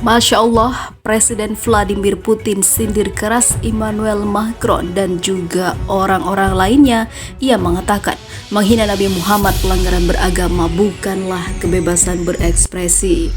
Masya Allah, Presiden Vladimir Putin sindir keras Emmanuel Macron dan juga orang-orang lainnya. Ia mengatakan, menghina Nabi Muhammad pelanggaran beragama bukanlah kebebasan berekspresi.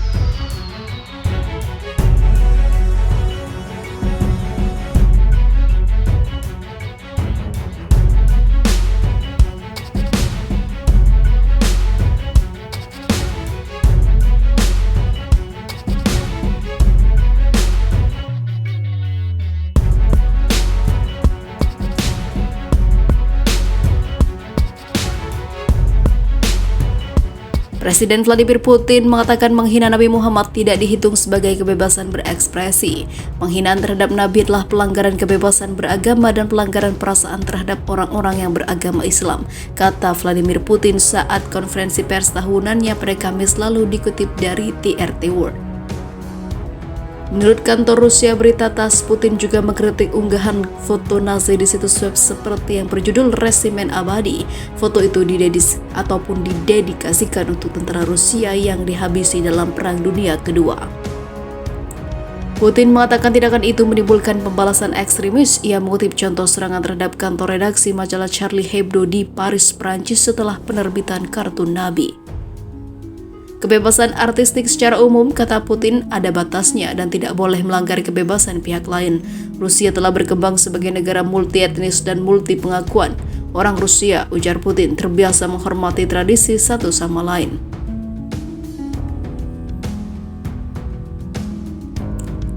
Presiden Vladimir Putin mengatakan menghina Nabi Muhammad tidak dihitung sebagai kebebasan berekspresi. Penghinaan terhadap Nabi adalah pelanggaran kebebasan beragama dan pelanggaran perasaan terhadap orang-orang yang beragama Islam, kata Vladimir Putin saat konferensi pers tahunannya pada Kamis lalu dikutip dari TRT World. Menurut kantor Rusia berita TASS, Putin juga mengkritik unggahan foto Nazi di situs web seperti yang berjudul Resimen Abadi. Foto itu didedikasikan untuk tentara Rusia yang dihabisi dalam Perang Dunia Kedua. Putin mengatakan tindakan itu menimbulkan pembalasan ekstremis. Ia mengutip contoh serangan terhadap kantor redaksi majalah Charlie Hebdo di Paris, Prancis setelah penerbitan kartun Nabi. Kebebasan artistik secara umum, kata Putin, ada batasnya dan tidak boleh melanggar kebebasan pihak lain. Rusia telah berkembang sebagai negara multi etnis dan multi pengakuan. Orang Rusia, ujar Putin, terbiasa menghormati tradisi satu sama lain.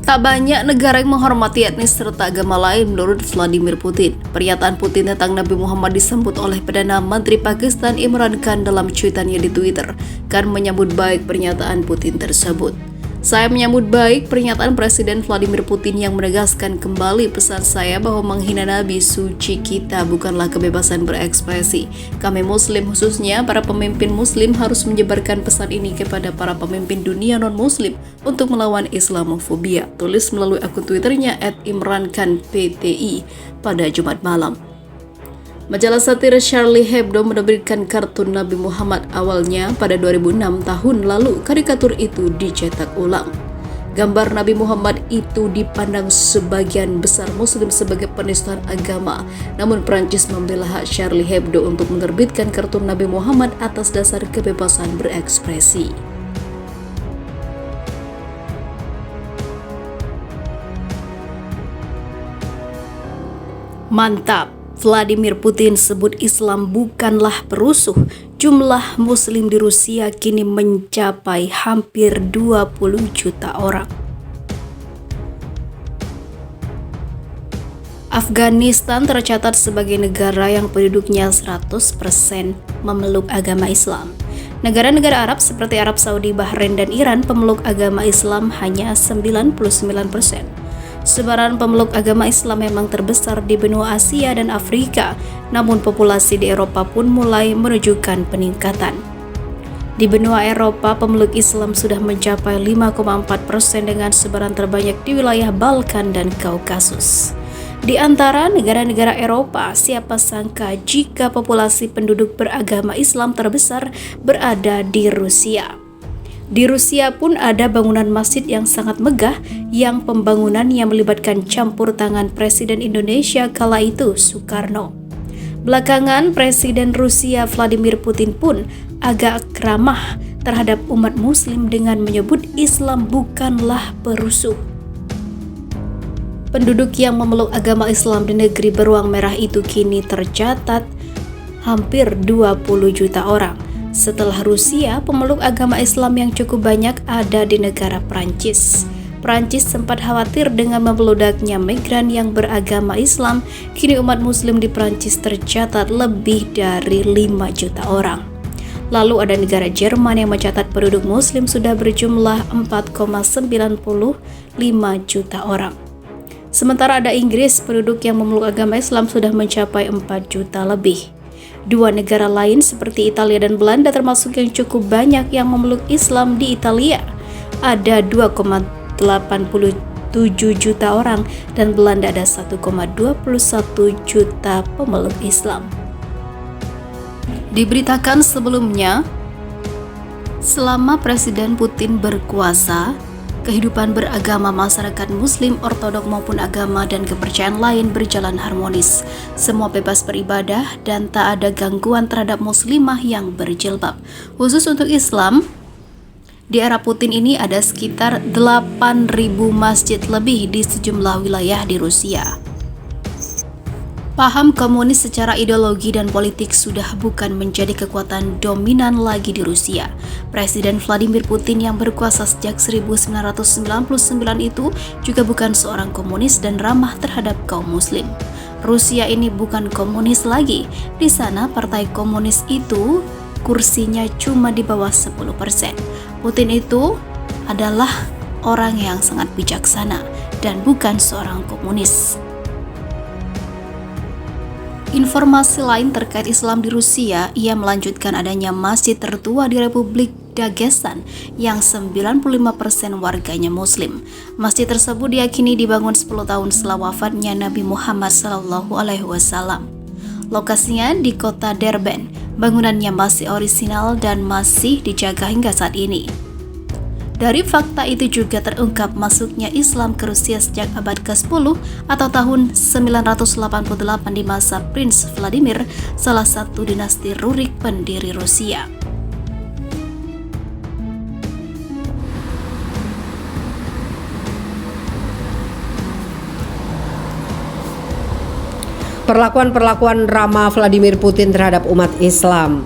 Tak banyak negara yang menghormati etnis serta agama lain menurut Vladimir Putin. Pernyataan Putin tentang Nabi Muhammad disambut oleh Perdana Menteri Pakistan Imran Khan dalam cuitannya di Twitter. Khan menyambut baik pernyataan Putin tersebut. Saya menyambut baik pernyataan Presiden Vladimir Putin yang menegaskan kembali pesan saya bahwa menghina Nabi suci kita bukanlah kebebasan berekspresi. Kami Muslim, khususnya para pemimpin Muslim, harus menyebarkan pesan ini kepada para pemimpin dunia non-Muslim untuk melawan Islamofobia, tulis melalui akun Twitternya @ImranKhanPTI pada Jumat malam. Majalah satir Charlie Hebdo menerbitkan kartun Nabi Muhammad awalnya pada 2006 tahun lalu. Karikatur itu dicetak ulang. Gambar Nabi Muhammad itu dipandang sebagian besar Muslim sebagai penistaan agama. Namun Prancis membela hak Charlie Hebdo untuk menerbitkan kartun Nabi Muhammad atas dasar kebebasan berekspresi. Mantap! Vladimir Putin sebut Islam bukanlah perusuh. Jumlah Muslim di Rusia kini mencapai hampir 20 juta orang. Afghanistan tercatat sebagai negara yang penduduknya 100% memeluk agama Islam. Negara-negara Arab seperti Arab Saudi, Bahrain, dan Iran pemeluk agama Islam hanya 99%. Sebaran pemeluk agama Islam memang terbesar di benua Asia dan Afrika, namun populasi di Eropa pun mulai menunjukkan peningkatan. Di benua Eropa, pemeluk Islam sudah mencapai 5,4% dengan sebaran terbanyak di wilayah Balkan dan Kaukasus. Di antara negara-negara Eropa, siapa sangka jika populasi penduduk beragama Islam terbesar berada di Rusia. Di Rusia pun ada bangunan masjid yang sangat megah yang pembangunannya melibatkan campur tangan Presiden Indonesia kala itu, Soekarno. Belakangan, Presiden Rusia Vladimir Putin pun agak ramah terhadap umat Muslim dengan menyebut Islam bukanlah perusuh. Penduduk yang memeluk agama Islam di negeri beruang merah itu kini tercatat hampir 20 juta orang. Setelah Rusia, pemeluk agama Islam yang cukup banyak ada di negara Prancis. Prancis sempat khawatir dengan membeludaknya migran yang beragama Islam. Kini umat Muslim di Prancis tercatat lebih dari 5 juta orang. Lalu ada negara Jerman yang mencatat penduduk Muslim sudah berjumlah 4,95 juta orang. Sementara ada Inggris, penduduk yang memeluk agama Islam sudah mencapai 4 juta lebih. Dua negara lain seperti Italia dan Belanda termasuk yang cukup banyak yang memeluk Islam. Di Italia ada 2,87 juta orang dan Belanda ada 1,21 juta pemeluk Islam. Diberitakan sebelumnya, selama Presiden Putin berkuasa, kehidupan beragama masyarakat Muslim, Ortodok maupun agama dan kepercayaan lain berjalan harmonis. Semua bebas beribadah dan tak ada gangguan terhadap muslimah yang berjilbab. Khusus untuk Islam, di era Putin ini ada sekitar 8.000 masjid lebih di sejumlah wilayah di Rusia. Paham komunis secara ideologi dan politik sudah bukan menjadi kekuatan dominan lagi di Rusia. Presiden Vladimir Putin yang berkuasa sejak 1999 itu juga bukan seorang komunis dan ramah terhadap kaum muslim. Rusia ini bukan komunis lagi. Di sana partai komunis itu kursinya cuma di bawah 10%. Putin itu adalah orang yang sangat bijaksana dan bukan seorang komunis. Informasi lain terkait Islam di Rusia, ia melanjutkan adanya masjid tertua di Republik Dagestan yang 95% warganya Muslim. Masjid tersebut diyakini dibangun 10 tahun setelah wafatnya Nabi Muhammad SAW. Lokasinya di kota Derben. Bangunannya masih orisinal dan masih dijaga hingga saat ini. Dari fakta itu juga terungkap masuknya Islam ke Rusia sejak abad ke-10 atau tahun 988 di masa Prince Vladimir, salah satu dinasti Rurik pendiri Rusia. Perlakuan ramah Vladimir Putin terhadap umat Islam.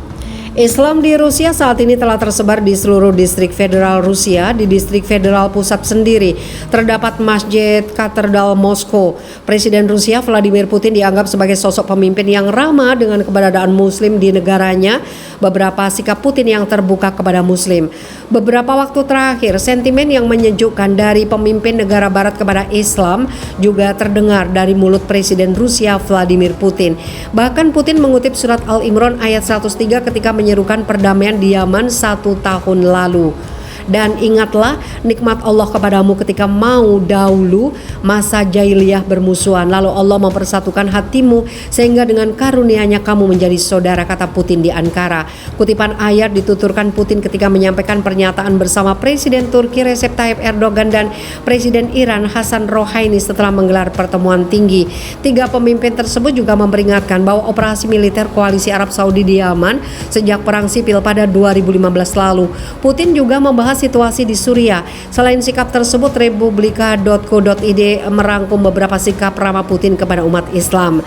Islam di Rusia saat ini telah tersebar di seluruh distrik federal Rusia. Di distrik federal pusat sendiri terdapat Masjid Katedral Moskow. Presiden Rusia Vladimir Putin dianggap sebagai sosok pemimpin yang ramah dengan keberadaan Muslim di negaranya. Beberapa sikap Putin yang terbuka kepada Muslim. Beberapa waktu terakhir, sentimen yang menyejukkan dari pemimpin negara Barat kepada Islam juga terdengar dari mulut Presiden Rusia Vladimir Putin. Bahkan Putin mengutip surat Al-Imran ayat 103 ketika menyerukan perdamaian di Yaman 1 tahun lalu. Dan ingatlah nikmat Allah kepadamu ketika mau dahulu masa jahiliyah bermusuhan, lalu Allah mempersatukan hatimu sehingga dengan karunia-Nya kamu menjadi saudara, kata Putin di Ankara. Kutipan ayat dituturkan Putin ketika menyampaikan pernyataan bersama Presiden Turki Recep Tayyip Erdogan dan Presiden Iran Hassan Rouhani setelah menggelar pertemuan tinggi. Tiga pemimpin tersebut juga memperingatkan bahwa operasi militer koalisi Arab Saudi di Yaman sejak perang sipil pada 2015 lalu. Putin juga membahas situasi di Suriah. Selain sikap tersebut, Republika.co.id merangkum beberapa sikap ramah Putin kepada umat Islam.